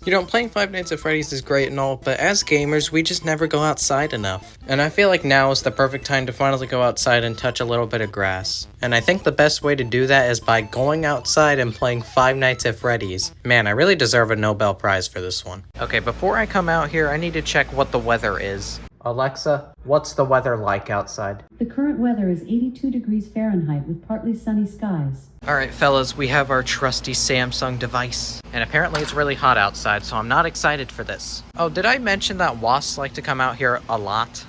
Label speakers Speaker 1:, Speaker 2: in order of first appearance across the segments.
Speaker 1: You know, playing Five Nights at Freddy's is great and all, but as gamers, we just never go outside enough. And I feel like now is the perfect time to finally go outside and touch a little bit of grass. And I think the best way to do that is by going outside and playing Five Nights at Freddy's. Man, I really deserve a Nobel Prize for this one. Okay, before I come out here, I need to check what the weather is. Alexa, what's the weather like outside?
Speaker 2: The current weather is 82 degrees Fahrenheit with partly sunny skies.
Speaker 1: Alright fellas, we have our trusty Samsung device. And apparently it's really hot outside, so I'm not excited for this. Oh, did I mention that wasps like to come out here a lot?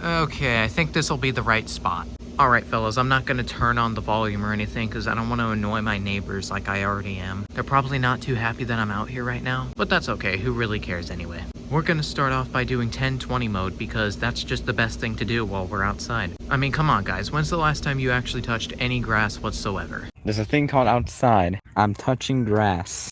Speaker 1: Okay, I think this will be the right spot. Alright fellas, I'm not gonna turn on the volume or anything because I don't want to annoy my neighbors like I already am. They're probably not too happy that I'm out here right now, but that's okay, who really cares anyway? We're gonna start off by doing 10-20 mode because that's just the best thing to do while we're outside. I mean, come on guys, when's the last time you actually touched any grass whatsoever?
Speaker 3: There's a thing called outside. I'm touching grass.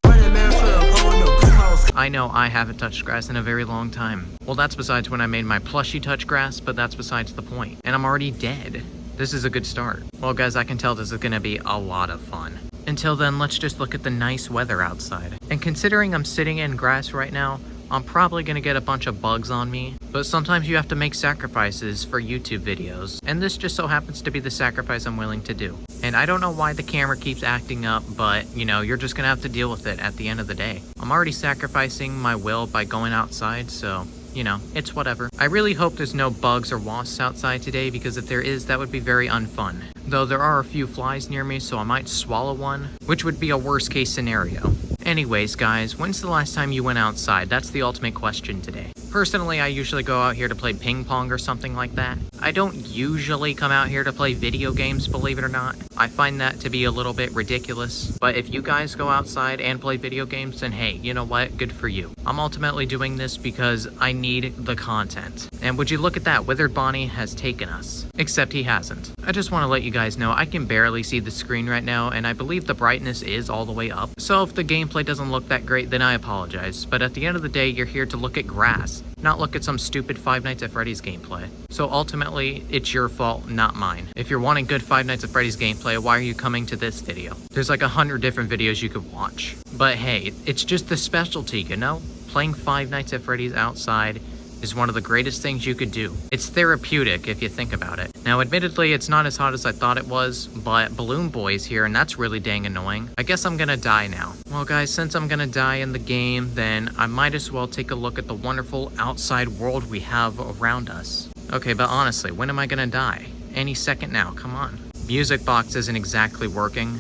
Speaker 1: I know I haven't touched grass in a very long time. Well, that's besides when I made my plushie touch grass, but that's besides the point. And I'm already dead. This is a good start. Well guys, I can tell this is gonna be a lot of fun. Until then, let's just look at the nice weather outside. And considering I'm sitting in grass right now, I'm probably gonna get a bunch of bugs on me, but sometimes you have to make sacrifices for YouTube videos, and this just so happens to be the sacrifice I'm willing to do. And I don't know why the camera keeps acting up, but you know, you're just gonna have to deal with it at the end of the day. I'm already sacrificing my will by going outside, so you know, it's whatever. I really hope there's no bugs or wasps outside today, because if there is, that would be very unfun. Though there are a few flies near me, so I might swallow one, which would be a worst case scenario. Anyways, guys, when's the last time you went outside? That's the ultimate question today. Personally, I usually go out here to play ping pong or something like that. I don't usually come out here to play video games, believe it or not. I find that to be a little bit ridiculous. But if you guys go outside and play video games, then hey, you know what? Good for you. I'm ultimately doing this because I need the content. And would you look at that? Withered Bonnie has taken us. Except he hasn't. I just want to let you guys know I can barely see the screen right now, and I believe the brightness is all the way up. So if the gameplay doesn't look that great, then I apologize. But at the end of the day, you're here to look at grass, not look at some stupid Five Nights at Freddy's gameplay. So ultimately, it's your fault, not mine. If you're wanting good Five Nights at Freddy's gameplay, why are you coming to this video? There's like 100 different videos you could watch. But hey, it's just the specialty, you know? Playing Five Nights at Freddy's outside is one of the greatest things you could do. It's therapeutic if you think about it. Now, admittedly, it's not as hot as I thought it was, but Balloon Boy's here, and that's really dang annoying. I guess I'm gonna die now. Well, guys, since I'm gonna die in the game, then I might as well take a look at the wonderful outside world we have around us. Okay, but honestly, when am I gonna die? Any second now, come on. Music box isn't exactly working.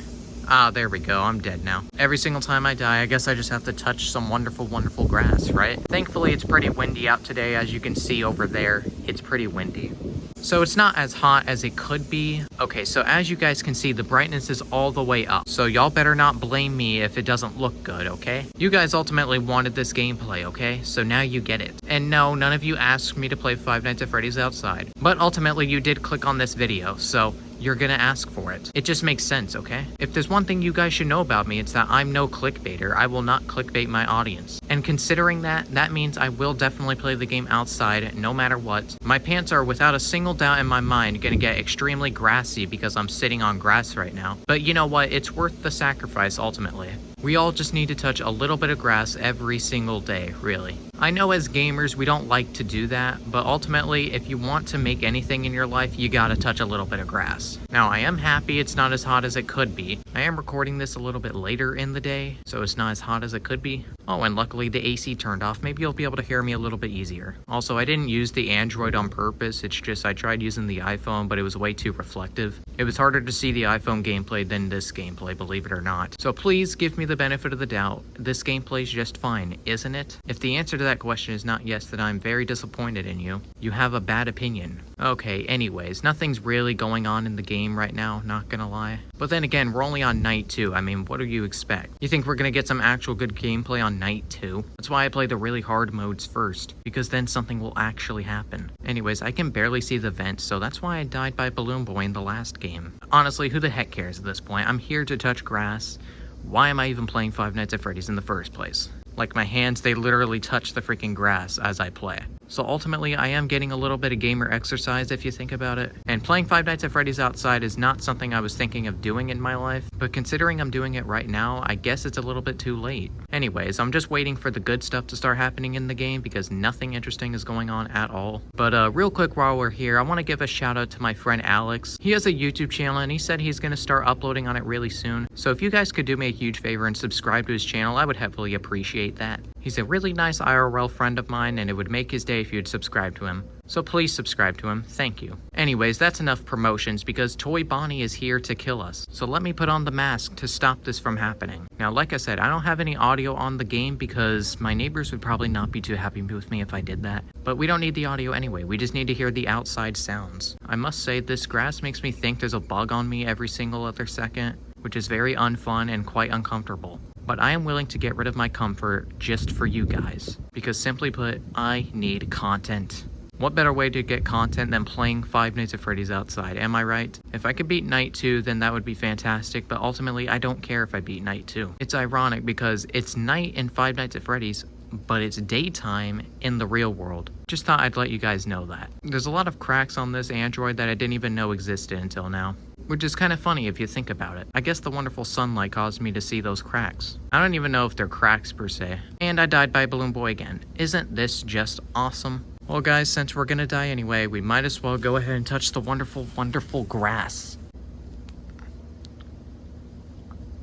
Speaker 1: Ah, there we go, I'm dead now. Every single time I die, I guess I just have to touch some wonderful, wonderful grass, right? Thankfully, it's pretty windy out today, as you can see over there. It's pretty windy. So it's not as hot as it could be. Okay, so as you guys can see, the brightness is all the way up. So y'all better not blame me if it doesn't look good, okay? You guys ultimately wanted this gameplay, okay? So now you get it. And no, none of you asked me to play Five Nights at Freddy's outside. But ultimately, you did click on this video, so you're gonna ask for it. It just makes sense, okay? If there's one thing you guys should know about me, it's that I'm no clickbaiter. I will not clickbait my audience. And considering that, that means I will definitely play the game outside no matter what. My pants are without a single doubt in my mind gonna get extremely grassy because I'm sitting on grass right now. But you know what? It's worth the sacrifice ultimately. We all just need to touch a little bit of grass every single day, really. I know as gamers we don't like to do that, but ultimately if you want to make anything in your life, you gotta touch a little bit of grass. Now I am happy it's not as hot as it could be. I am recording this a little bit later in the day, so it's not as hot as it could be. Oh, and luckily the AC turned off. Maybe you'll be able to hear me a little bit easier. Also, I didn't use the Android on purpose. It's just I tried using the iPhone, but it was way too reflective. It was harder to see the iPhone gameplay than this gameplay, believe it or not. So please give me the benefit of the doubt. This gameplay is just fine, isn't it? If the answer to that question is not yes, then I'm very disappointed in you. You have a bad opinion. Okay, anyways, nothing's really going on in the game right now, not gonna lie. But then again, we're only on night 2. I mean, what do you expect? You think we're gonna get some actual good gameplay on night 2? That's why I play the really hard modes first, because then something will actually happen. Anyways, I can barely see the vent, so that's why I died by Balloon Boy in the last game. Honestly, who the heck cares at this point? I'm here to touch grass. Why am I even playing Five Nights at Freddy's in the first place? Like, my hands, they literally touch the freaking grass as I play. So ultimately, I am getting a little bit of gamer exercise if you think about it. And playing Five Nights at Freddy's outside is not something I was thinking of doing in my life, but considering I'm doing it right now, I guess it's a little bit too late. Anyways, I'm just waiting for the good stuff to start happening in the game because nothing interesting is going on at all. But real quick while we're here, I want to give a shout out to my friend Alex. He has a YouTube channel and he said he's going to start uploading on it really soon. So if you guys could do me a huge favor and subscribe to his channel, I would heavily appreciate that. He's a really nice IRL friend of mine and it would make his day if you'd subscribe to him. So please subscribe to him, thank you. Anyways, that's enough promotions because Toy Bonnie is here to kill us. So let me put on the mask to stop this from happening. Now, like I said, I don't have any audio on the game because my neighbors would probably not be too happy with me if I did that. But we don't need the audio anyway, we just need to hear the outside sounds. I must say, this grass makes me think there's a bug on me every single other second, which is very unfun and quite uncomfortable. But I am willing to get rid of my comfort just for you guys. Because simply put, I need content. What better way to get content than playing Five Nights at Freddy's outside, am I right? If I could beat Night 2, then that would be fantastic, but ultimately I don't care if I beat Night 2. It's ironic because it's night in Five Nights at Freddy's, but it's daytime in the real world. Just thought I'd let you guys know that. There's a lot of cracks on this Android that I didn't even know existed until now. Which is kind of funny if you think about it. I guess the wonderful sunlight caused me to see those cracks. I don't even know if they're cracks per se. And I died by Balloon Boy again. Isn't this just awesome? Well guys, since we're gonna die anyway, we might as well go ahead and touch the wonderful, wonderful grass.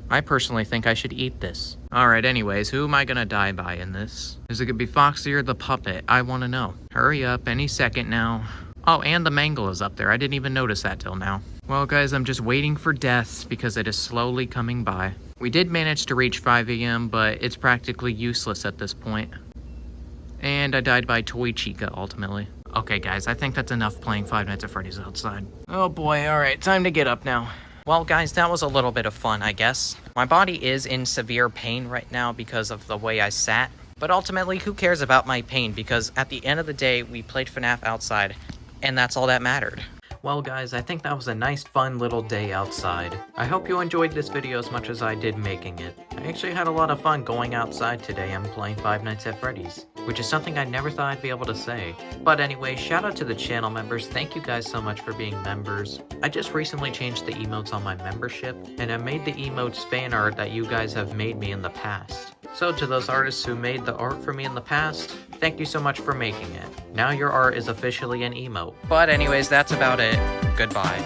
Speaker 1: I personally think I should eat this. Alright, anyways, who am I gonna die by in this? Is it gonna be Foxy or the puppet? I wanna know. Hurry up, any second now. Oh, and the mangle is up there. I didn't even notice that till now. Well guys, I'm just waiting for death because it is slowly coming by. We did manage to reach 5 AM, but it's practically useless at this point. And I died by Toy Chica, ultimately. Okay guys, I think that's enough playing Five Nights at Freddy's outside. Oh boy, alright, time to get up now. Well guys, that was a little bit of fun, I guess. My body is in severe pain right now because of the way I sat. But ultimately, who cares about my pain? Because at the end of the day, we played FNAF outside, and that's all that mattered. Well guys, I think that was a nice fun little day outside. I hope you enjoyed this video as much as I did making it. I actually had a lot of fun going outside today and playing Five Nights at Freddy's, which is something I never thought I'd be able to say. But anyway, shout out to the channel members. Thank you guys so much for being members. I just recently changed the emotes on my membership, and I made the emotes fan art that you guys have made me in the past. So to those artists who made the art for me in the past, thank you so much for making it. Now your art is officially an emote. But anyways, that's about it. Goodbye.